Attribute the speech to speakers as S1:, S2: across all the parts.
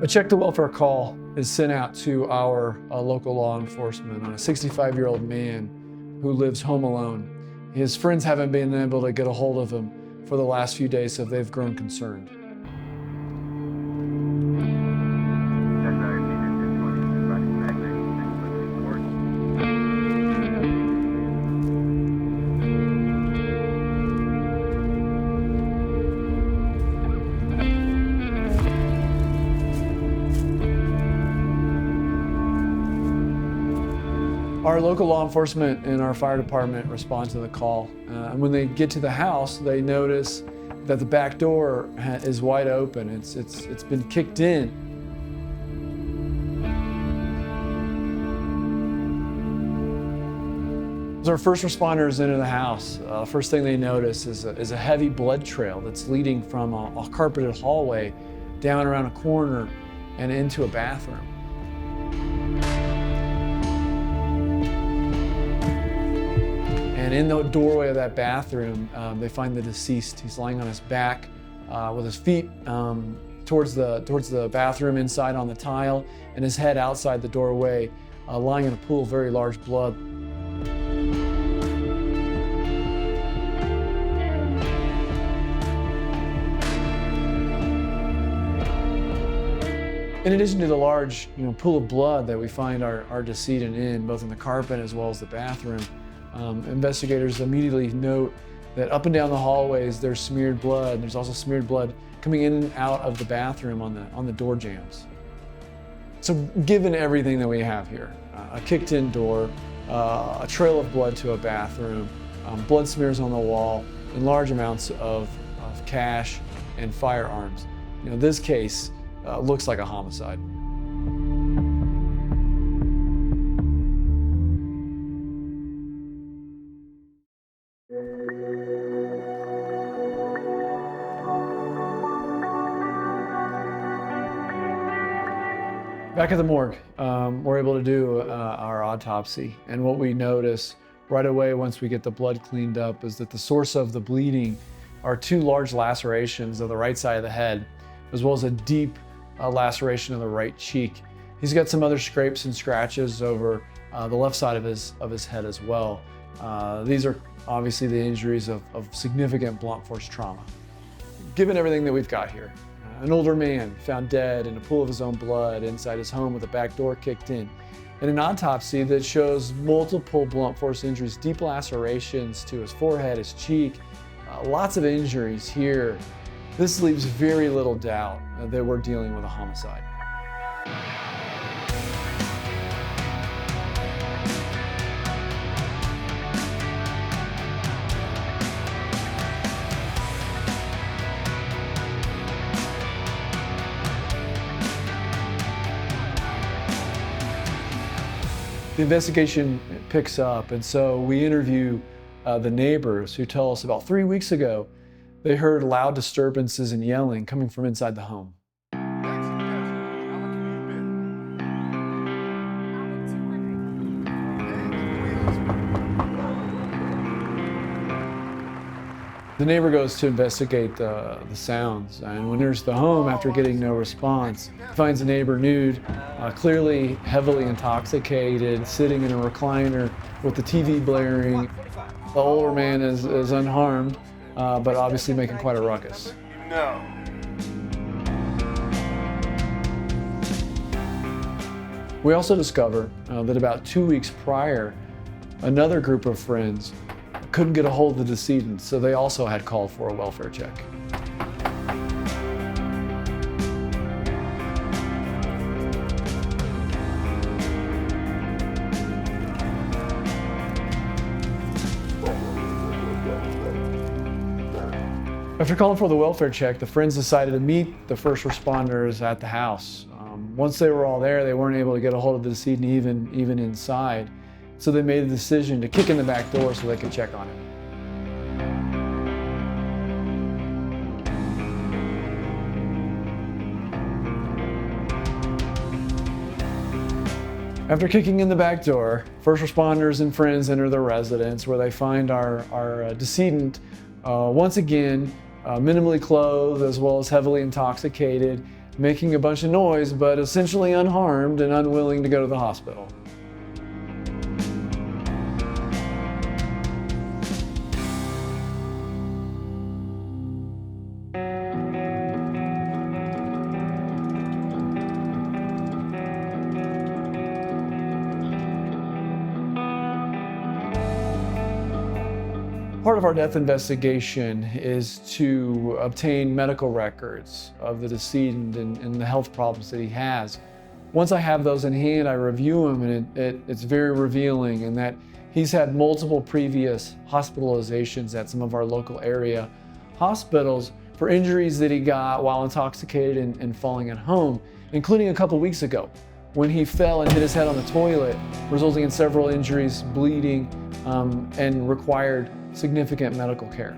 S1: A check to welfare call is sent out to our local law enforcement on a 65-year-old man who lives home alone. His friends haven't been able to get a hold of him for the last few days, so they've grown concerned. Our local law enforcement and our fire department respond to the call. And when they get to the house, they notice that the back door is wide open. It's been kicked in. As our first responders enter the house, first thing they notice is a heavy blood trail that's leading from a carpeted hallway down around a corner and into a bathroom. And in the doorway of that bathroom, they find the deceased. He's lying on his back with his feet towards the bathroom inside on the tile, and his head outside the doorway, lying in a pool of very large blood. In addition to the large pool of blood that we find our decedent in, both in the carpet as well as the bathroom, investigators immediately note that up and down the hallways there's smeared blood. There's also smeared blood coming in and out of the bathroom on the door jambs. So given everything that we have here, a kicked in door, a trail of blood to a bathroom, blood smears on the wall, and large amounts of cash and firearms, this case looks like a homicide. Back at the morgue, we're able to do our autopsy, and what we notice right away once we get the blood cleaned up is that the source of the bleeding are two large lacerations of the right side of the head, as well as a deep laceration of the right cheek. He's got some other scrapes and scratches over the left side of his head as well. These are obviously the injuries of significant blunt force trauma. Given everything that we've got here, an older man found dead in a pool of his own blood inside his home with a back door kicked in, and an autopsy that shows multiple blunt force injuries, deep lacerations to his forehead, his cheek, lots of injuries here. This leaves very little doubt that we're dealing with a homicide. The investigation picks up, and so we interview the neighbors who tell us about 3 weeks ago they heard loud disturbances and yelling coming from inside the home. The neighbor goes to investigate the sounds, and when he enters the home after getting no response, he finds the neighbor nude, clearly heavily intoxicated, sitting in a recliner with the TV blaring. The older man is unharmed, but obviously making quite a ruckus. No. We also discover that about 2 weeks prior, another group of friends couldn't get a hold of the decedent, so they also had called for a welfare check. After calling for the welfare check, the friends decided to meet the first responders at the house. Once they were all there, they weren't able to get a hold of the decedent even inside. So they made the decision to kick in the back door so they could check on him. After kicking in the back door, first responders and friends enter the residence where they find our decedent once again minimally clothed as well as heavily intoxicated, making a bunch of noise, but essentially unharmed and unwilling to go to the hospital. Part of our death investigation is to obtain medical records of the decedent and the health problems that he has. Once I have those in hand, I review them, and it's very revealing in that he's had multiple previous hospitalizations at some of our local area hospitals for injuries that he got while intoxicated and falling at home, including a couple weeks ago when he fell and hit his head on the toilet, resulting in several injuries, bleeding, and required significant medical care.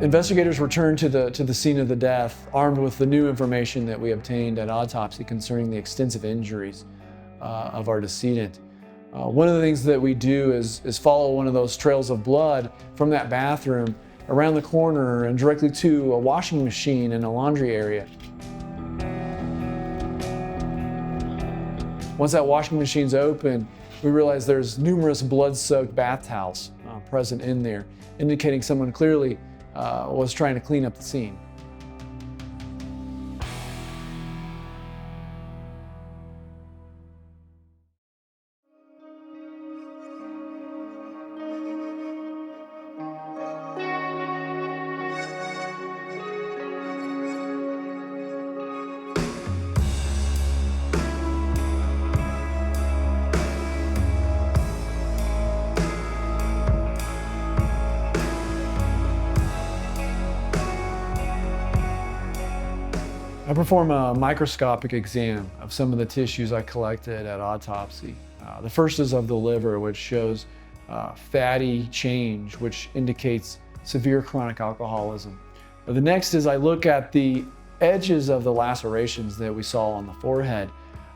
S1: Investigators returned to the scene of the death, armed with the new information that we obtained at autopsy concerning the extensive injuries of our decedent. One of the things that we do is follow one of those trails of blood from that bathroom around the corner and directly to a washing machine and a laundry area. Once that washing machine's open, we realize there's numerous blood-soaked bath towels present in there, indicating someone clearly was trying to clean up the scene. I perform a microscopic exam of some of the tissues I collected at autopsy. The first is of the liver, which shows fatty change, which indicates severe chronic alcoholism. The next is I look at the edges of the lacerations that we saw on the forehead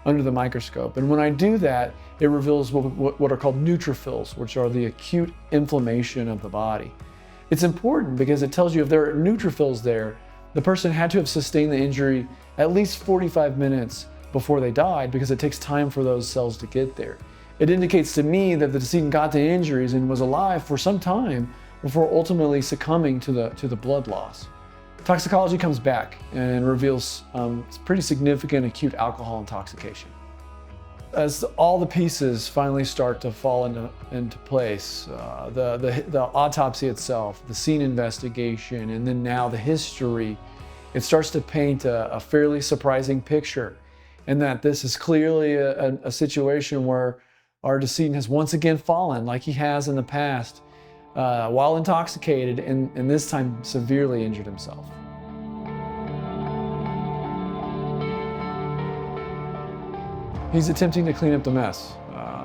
S1: under the microscope. And when I do that, it reveals what are called neutrophils, which are the acute inflammation of the body. It's important because it tells you if there are neutrophils there, the person had to have sustained the injury at least 45 minutes before they died, because it takes time for those cells to get there. It indicates to me that the decedent got the injuries and was alive for some time before ultimately succumbing to the blood loss. Toxicology comes back and reveals pretty significant acute alcohol intoxication. As all the pieces finally start to fall into place, the autopsy itself, the scene investigation, and then now the history, it starts to paint a fairly surprising picture, in that this is clearly a situation where our decedent has once again fallen, like he has in the past, while intoxicated, and this time severely injured himself. He's attempting to clean up the mess.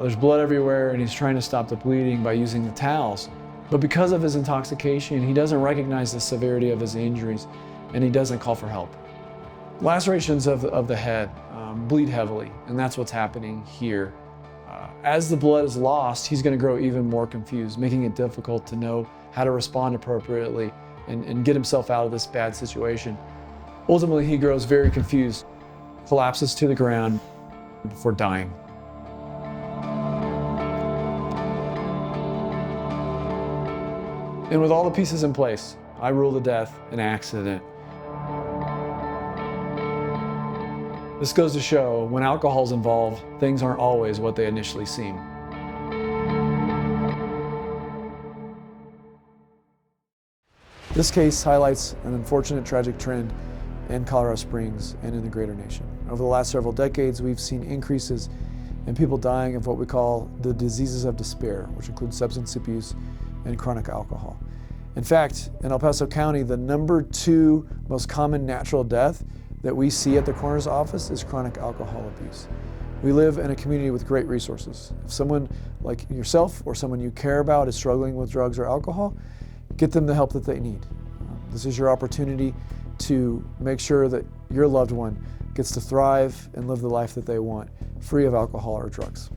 S1: There's blood everywhere, and he's trying to stop the bleeding by using the towels. But because of his intoxication, he doesn't recognize the severity of his injuries, and he doesn't call for help. Lacerations of the head bleed heavily, and that's what's happening here. As the blood is lost, he's going to grow even more confused, making it difficult to know how to respond appropriately and get himself out of this bad situation. Ultimately, he grows very confused, collapses to the ground before dying. And with all the pieces in place, I rule the death an accident. This goes to show when alcohol's involved, things aren't always what they initially seem. This case highlights an unfortunate tragic trend in Colorado Springs and in the greater nation. Over the last several decades, we've seen increases in people dying of what we call the diseases of despair, which include substance abuse and chronic alcohol. In fact, in El Paso County, the #2 most common natural death that we see at the coroner's office is chronic alcohol abuse. We live in a community with great resources. If someone like yourself or someone you care about is struggling with drugs or alcohol, get them the help that they need. This is your opportunity to make sure that your loved one gets to thrive and live the life that they want, free of alcohol or drugs.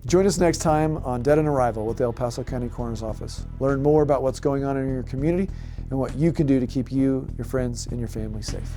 S1: Join us next time on Dead on Arrival with the El Paso County Coroner's Office. Learn more about what's going on in your community and what you can do to keep you, your friends, and your family safe.